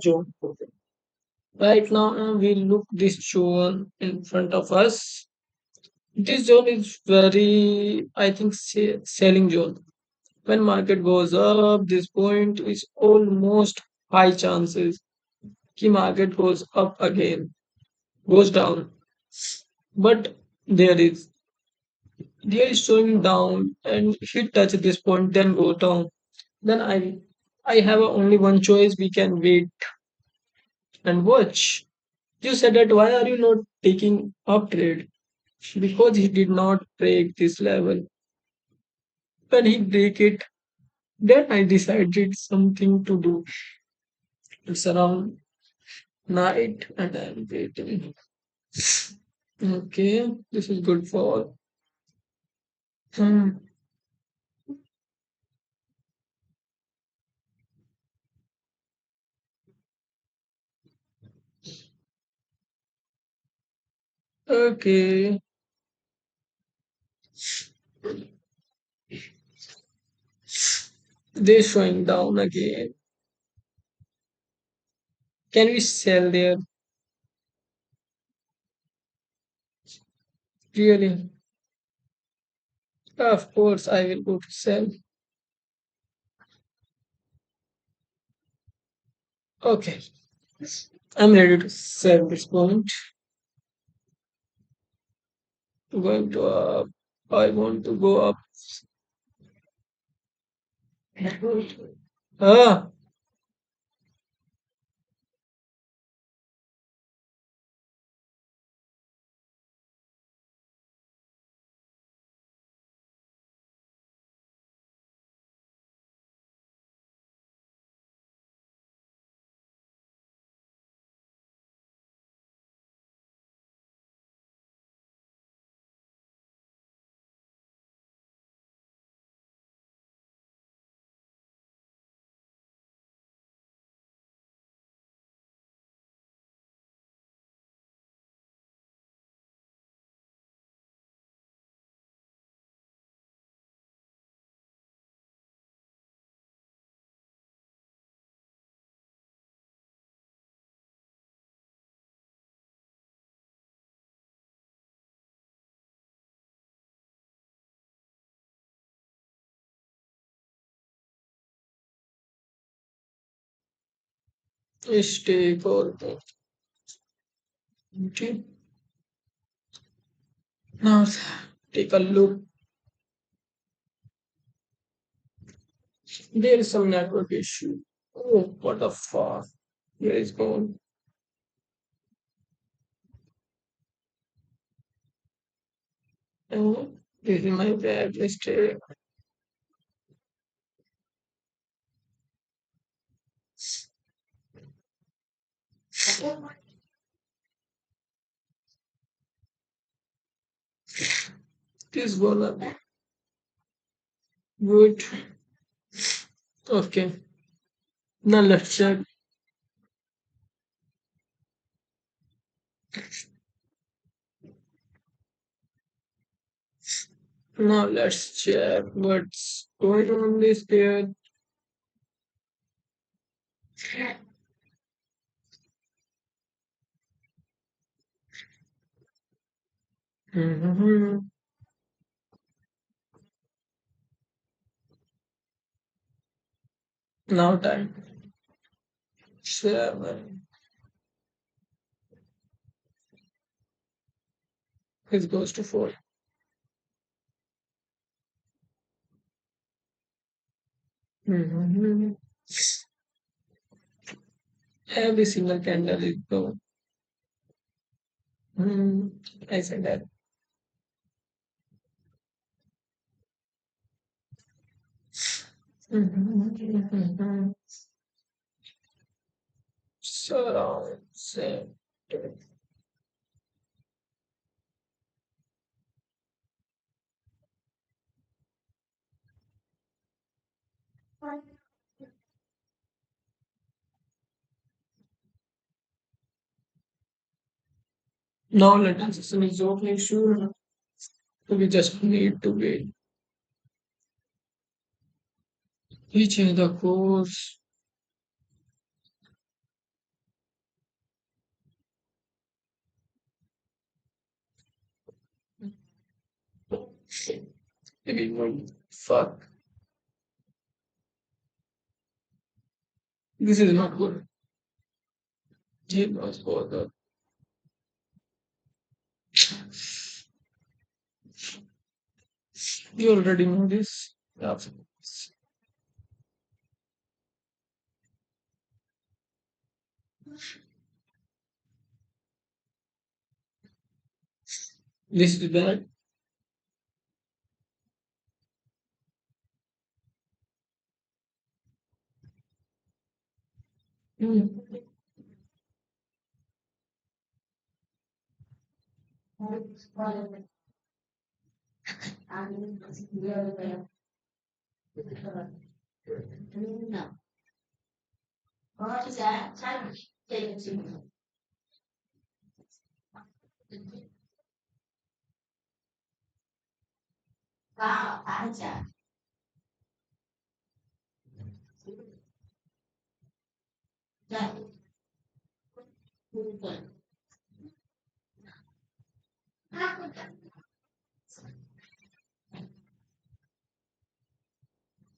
Zone. Right now, we look this zone in front of us. This zone is very, I think, selling zone. When market goes up, this point is almost high chances. Key market goes up again, goes down. But there is showing down, and if it touches this point, then go down. Then I have only one choice. We can wait and watch. You said that why are you not taking up trade? Because he did not break this level. When he break it, then I decided something to do. It's around night and I'm waiting. Okay, this is good for. Hmm. Okay, they're showing down again. Can we sell there? Really? Of course, I will go to sell. Okay, I'm ready to sell this point. Going to up. I want to go up. Ah, stay for. Okay. Now take a look. There is some network issue. Oh, what the fuck? Where is going? Oh, this is my bad mistake. This gonna be good. Okay. Now let's check. Now let's check what's going on this period. Mhm. Now time. 7. It goes to 4. Mhm. Every single candle is go. I said that. Mhm. Surround. Set. Now let us resolve the issue. We just need to wait. We change the course. Maybe no. Fuck. This is not good. Jail was for the. You already know this. Yeah. This is bad. Mm.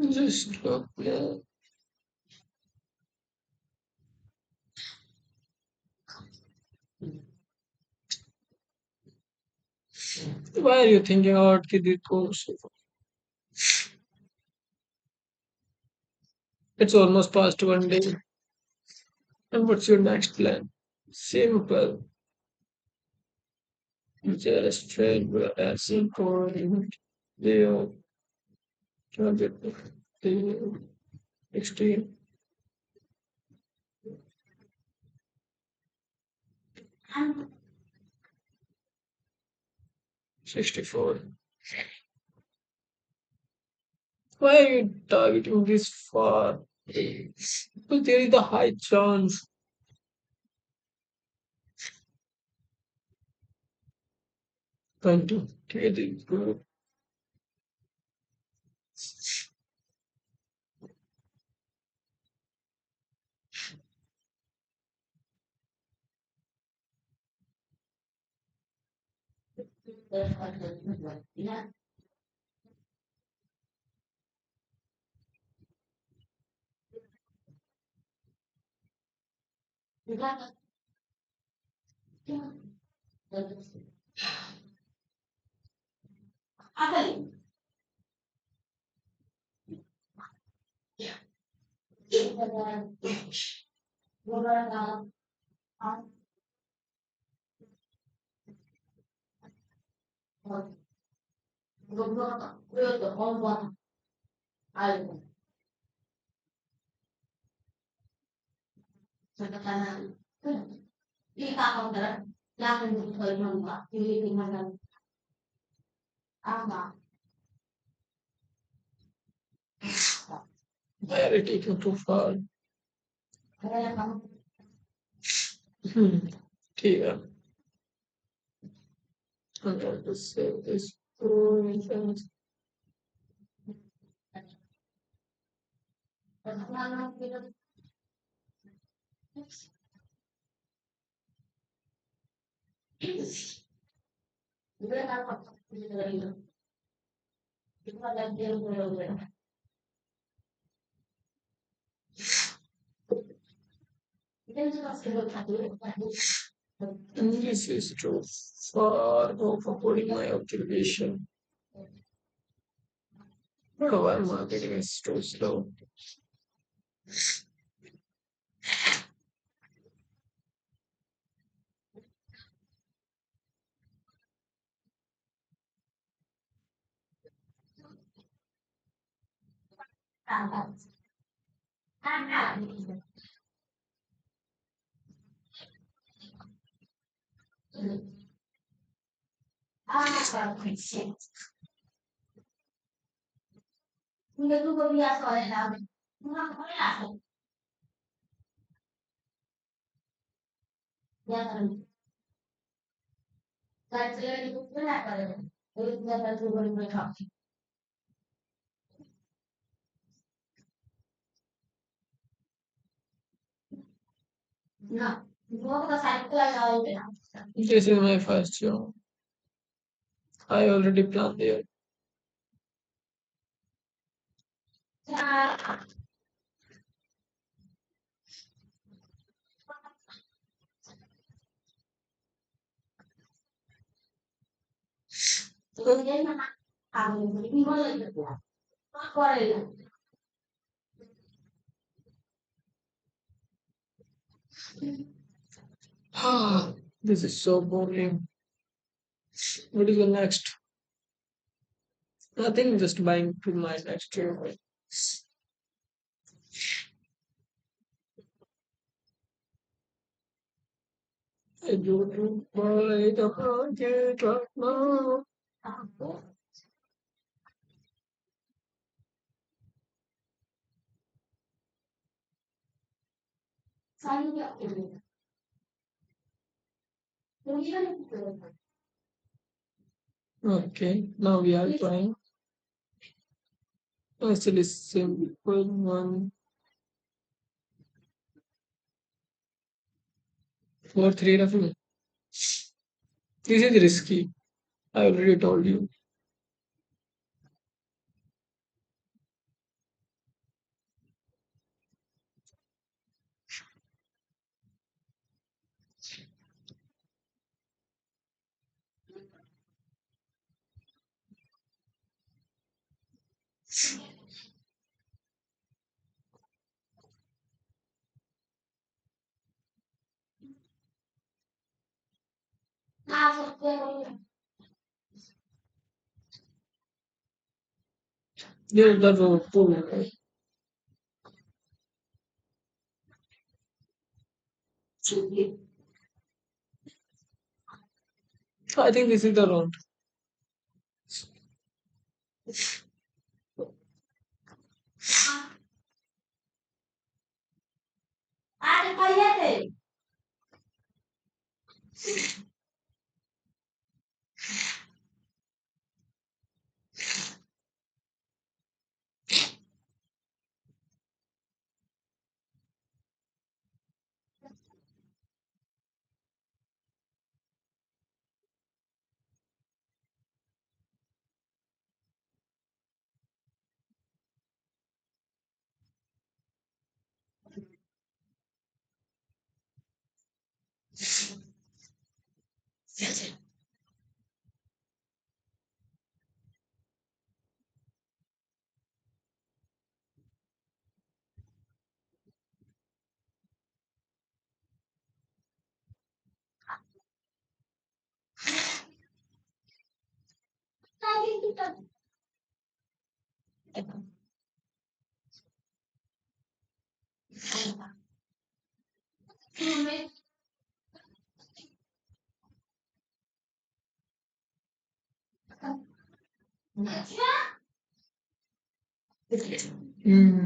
Just yeah. Why are you thinking about this course? It's almost past 1 day. And what's your next plan? Simple. Just trade as important. They are target the extreme 64. Why are you targeting this far? But there is a high chance. 20. Trade is good. Why are you taking too far? Hmm. Yeah. I'm going to save this. And this is too far overboarding my observation. No, our marketing is too slow. This is my first job. I already planned there. This is so boring. What is the next? Nothing, just buying to my next year. I don't buy the market right now. Okay, now we are trying. Actually, simple one for three revenue. This is risky. I already told you. There is the road too. I think this is the road. Mm.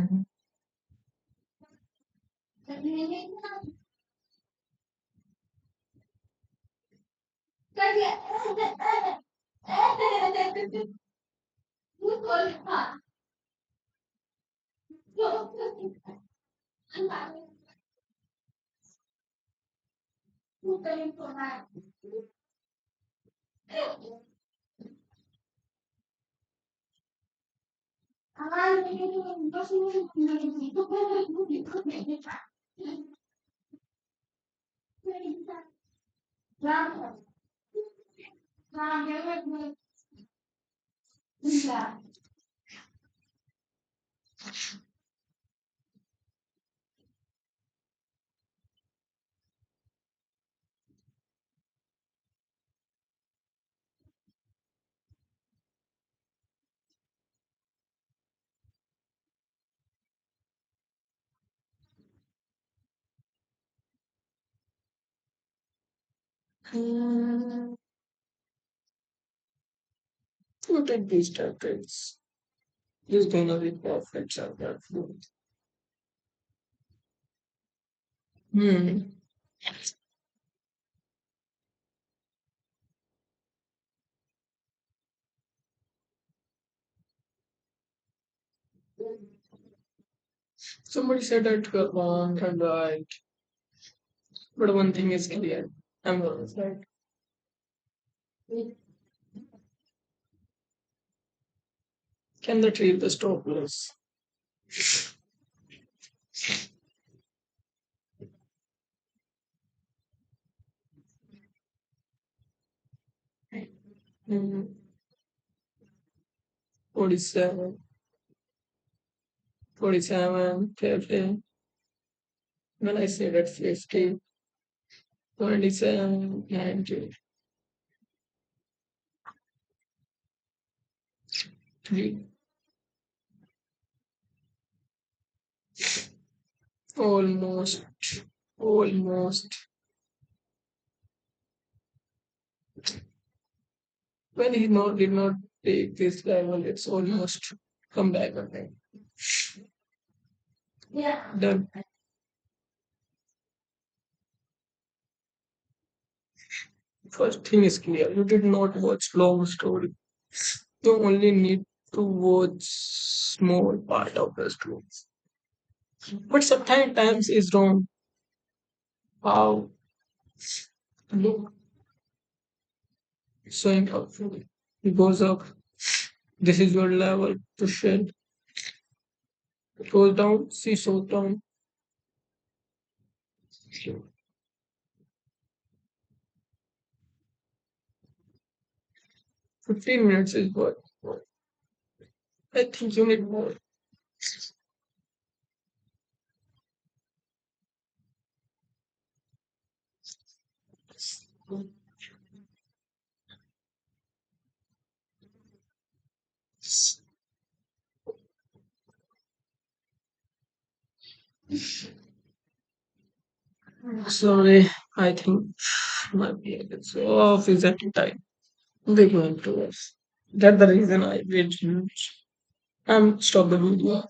Mm. You take these tablets. This is gonna be perfect, sir. Hmm. Somebody said that wrong and right, but one thing is clear. I'm always right. Can the retrieve the stop loss? Mm, 47, 47, 50. When I say that 50, 27, 90, 3, almost, almost. When he not did not take this level, it's almost come back again. The first thing is clear. You did not watch long story. You only need to watch small part of the story. But sometimes is wrong. How look showing up. It goes up. This is your level to shed. It goes down. See so down. 15 minutes is what I think you need more. Sorry, I think my beard is off. Is at time. They're going to us. That's the reason I wait. I'm stop the video.